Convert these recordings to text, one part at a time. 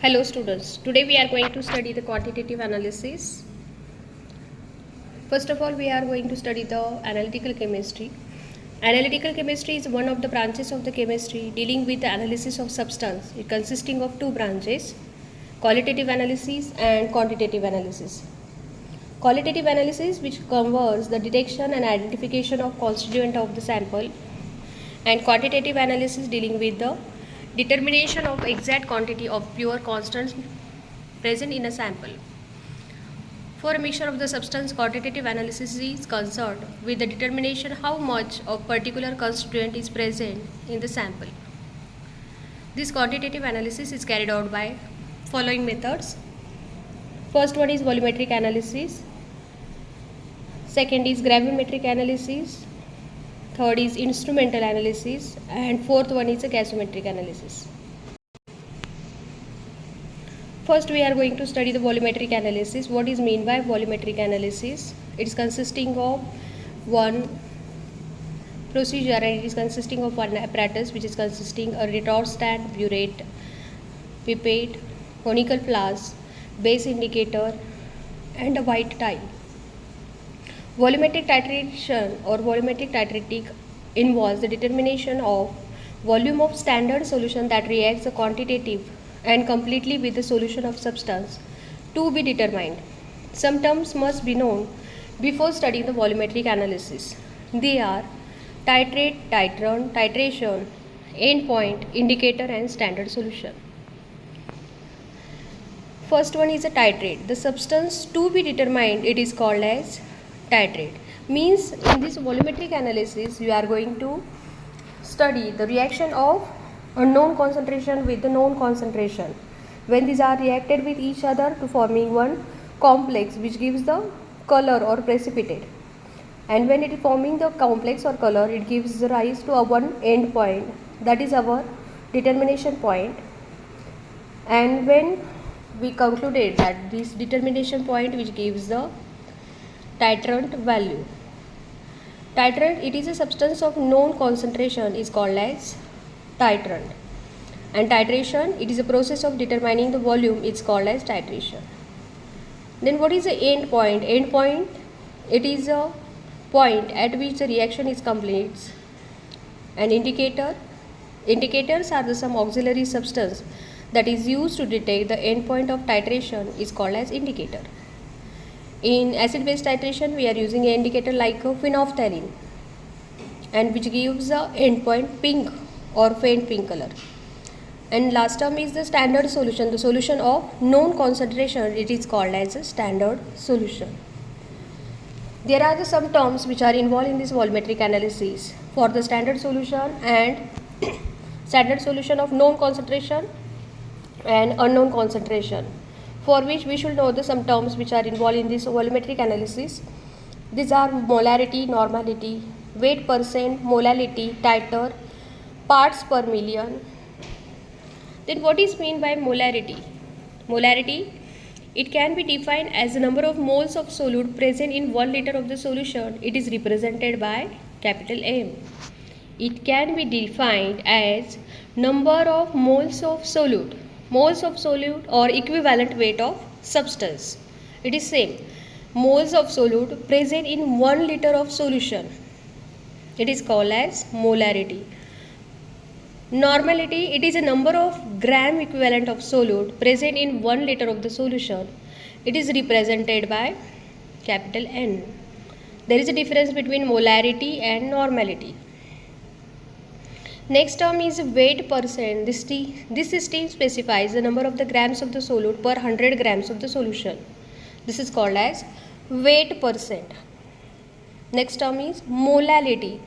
Hello students, today we are going to study the quantitative analysis. First of all, we are going to study the analytical chemistry. Analytical chemistry is one of the branches of the chemistry dealing with the analysis of substance. It consisting of two branches, qualitative analysis and quantitative analysis. Qualitative analysis, which covers the detection and identification of constituent of the sample, and quantitative analysis dealing with the determination of exact quantity of pure constants present in a sample. For a mixture of the substance, quantitative analysis is concerned with the determination how much of particular constituent is present in the sample. This quantitative analysis is carried out by following methods. First one is volumetric analysis. Second is gravimetric analysis. Third is instrumental analysis. And fourth one is a gasometric analysis. First, we are going to study the volumetric analysis. What is meant by volumetric analysis? It is consisting of one procedure and it is consisting of one apparatus, which is consisting a retort stand, burette, pipette, conical flask, base indicator and a white tile. Volumetric titration or volumetric titrating involves the determination of volume of standard solution that reacts the quantitative and completely with the solution of substance to be determined. Some terms must be known before studying the volumetric analysis. They are titrate, titrant, titration, endpoint, indicator and standard solution. First one is a titrate. The substance to be determined, it is called as titrate. Means in this volumetric analysis you are going to study the reaction of a known concentration with the known concentration. When these are reacted with each other to forming one complex which gives the color or precipitate. And when it is forming the complex or color, it gives rise to a one end point, that is our determination point. And when we concluded that this determination point which gives the titrant value. Titrant, it is a substance of known concentration, is called as titrant. And titration, it is a process of determining the volume, it's called as titration. Then what is the end point? End point, it is a point at which the reaction is complete. An indicator, indicators are some auxiliary substance that is used to detect the end point of titration is called as indicator. In acid-base titration, we are using an indicator like a phenolphthalein and which gives the end point pink or faint pink color. And last term is the standard solution, the solution of known concentration, it is called as a standard solution. There are some terms which are involved in this volumetric analysis for the standard solution and standard solution of known concentration and unknown concentration, for which we should know some terms which are involved in this volumetric analysis. These are molarity, normality, weight percent, molality, titer, parts per million. Then what is meant by molarity? Molarity, it can be defined as the number of moles of solute present in 1 liter of the solution. It is represented by capital M. It can be defined as number of moles of solute or equivalent weight of substance. It is same. Moles of solute present in 1 liter of solution. It is called as molarity. Normality, it is a number of gram equivalent of solute present in 1 liter of the solution. It is represented by capital N. There is a difference between molarity and normality. Next term is weight percent. This system specifies the number of the grams of the solute per 100 grams of the solution. This is called as weight percent. Next term is molality.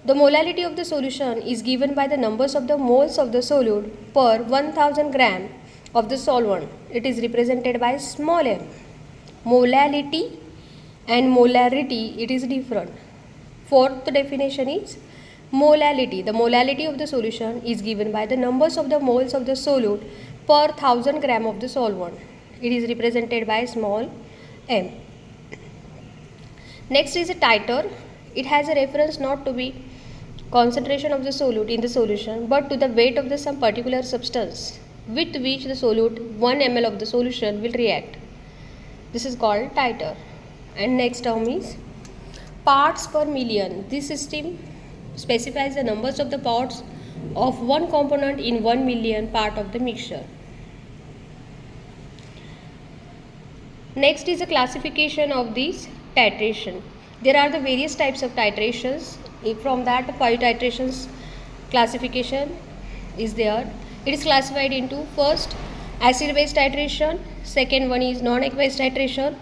The molality of the solution is given by the numbers of the moles of the solute per 1000 gram of the solvent. It is represented by small m. Molality and molarity, it is different. Fourth definition is molality. The molality of the solution is given by the numbers of the moles of the solute per 1000 gram of the solvent. It is represented by small m. Next is a titer. It has a reference not to be concentration of the solute in the solution but to the weight of the some particular substance. with which the solute 1 ml of the solution will react. This is called titer. And next term is parts per million. This system specifies the numbers of the parts of one component in 1 million part of the mixture. Next is a classification of this titration. There are the various types of titrations. From that, 5 titrations classification is there. It is classified into first acid-base titration, second one is non-aqueous titration,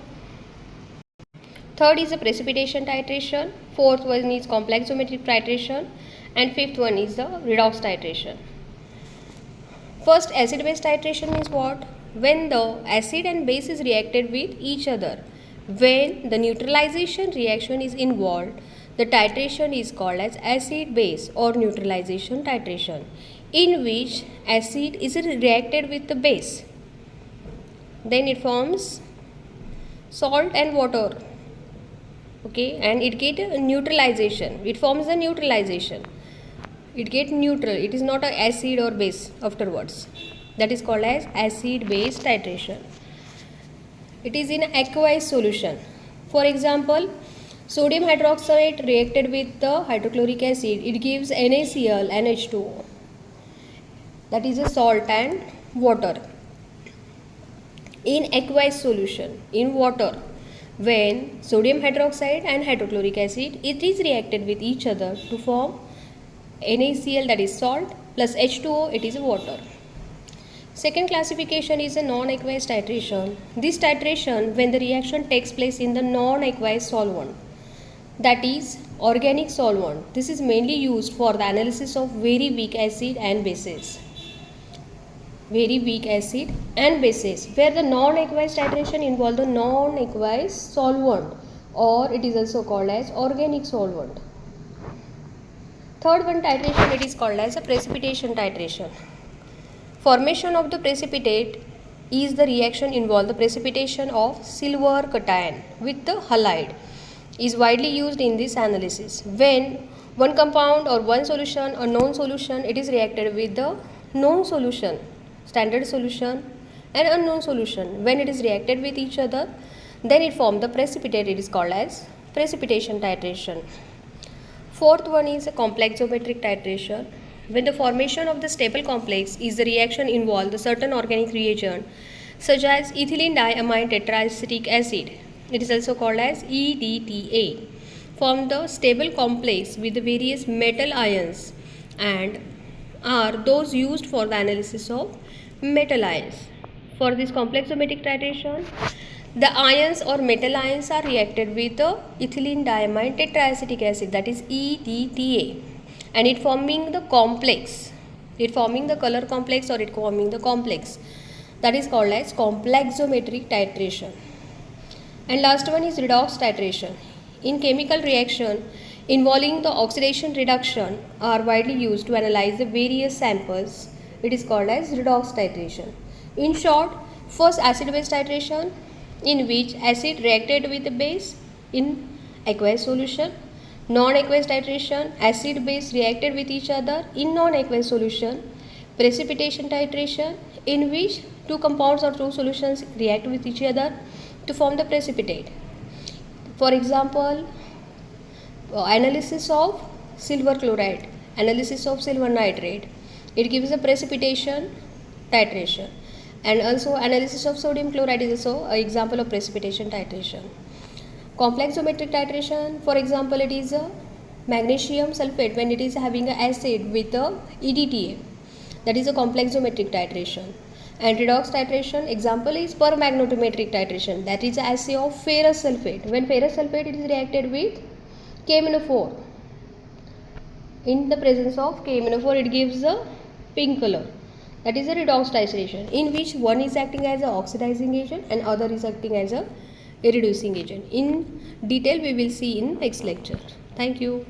third is a precipitation titration, fourth one is complex geometric titration, and fifth one is the redox titration. First, acid-base titration means what? When the acid and base is reacted with each other. When the neutralization reaction is involved, the titration is called as acid-base or neutralization titration, in which acid is reacted with the base. Then it forms salt and water. Okay, and it get a neutralization. It forms a neutralization. It get neutral. It is not an acid or base afterwards. That is called as acid-base titration. It is in aqueous solution. For example, sodium hydroxide reacted with the hydrochloric acid. It gives NaCl and H2O. That is a salt and water. In aqueous solution, in water, when sodium hydroxide and hydrochloric acid, it is reacted with each other to form NaCl, that is salt, plus H2O, it is water. Second classification is a non-aqueous titration. This titration when the reaction takes place in the non-aqueous solvent, that is organic solvent. This is mainly used for the analysis of very weak acid and bases. Very weak acid and bases, where the non-aqueous titration involves the non-aqueous solvent, or it is also called as organic solvent. Third one titration, it is called as a precipitation titration. Formation of the precipitate is the reaction involve the precipitation of silver cation with the halide is widely used in this analysis. When one compound or one solution or known solution, it is reacted with the known solution, standard solution and unknown solution. When it is reacted with each other, then it forms the precipitate. It is called as precipitation titration. Fourth one is a complex geometric titration. When the formation of the stable complex is the reaction involve the certain organic reagent such as ethylene diamine tetraacetic acid, it is also called as EDTA, form the stable complex with the various metal ions and are those used for the analysis of metal ions. For this complex geometric titration, the ions or metal ions are reacted with the ethylene diamine tetraacetic acid, that is EDTA, and it forming the complex, it forming the color complex or it forming the complex, that is called as complex geometric titration. And last one is redox titration. In chemical reaction involving the oxidation reduction are widely used to analyze the various samples. It is called as redox titration. In short, first acid-base titration, in which acid reacted with the base in aqueous solution. Non-aqueous titration, acid-base reacted with each other in non-aqueous solution. Precipitation titration, in which two compounds or two solutions react with each other to form the precipitate. For example, analysis of silver chloride, analysis of silver nitrate, it gives a precipitation titration. And also analysis of sodium chloride is also an example of precipitation titration. Complex geometric titration, for example, it is a magnesium sulfate when it is having an acid with a EDTA, that is a complex geometric titration. And redox titration example is permagnetometric titration, that is the assay of ferrous sulfate. When ferrous sulfate is reacted with KMnO4, in the presence of KMnO4 it gives a pink color, that is a redox titration, in which one is acting as an oxidizing agent and other is acting as a reducing agent. In detail we will see in next lecture. Thank you.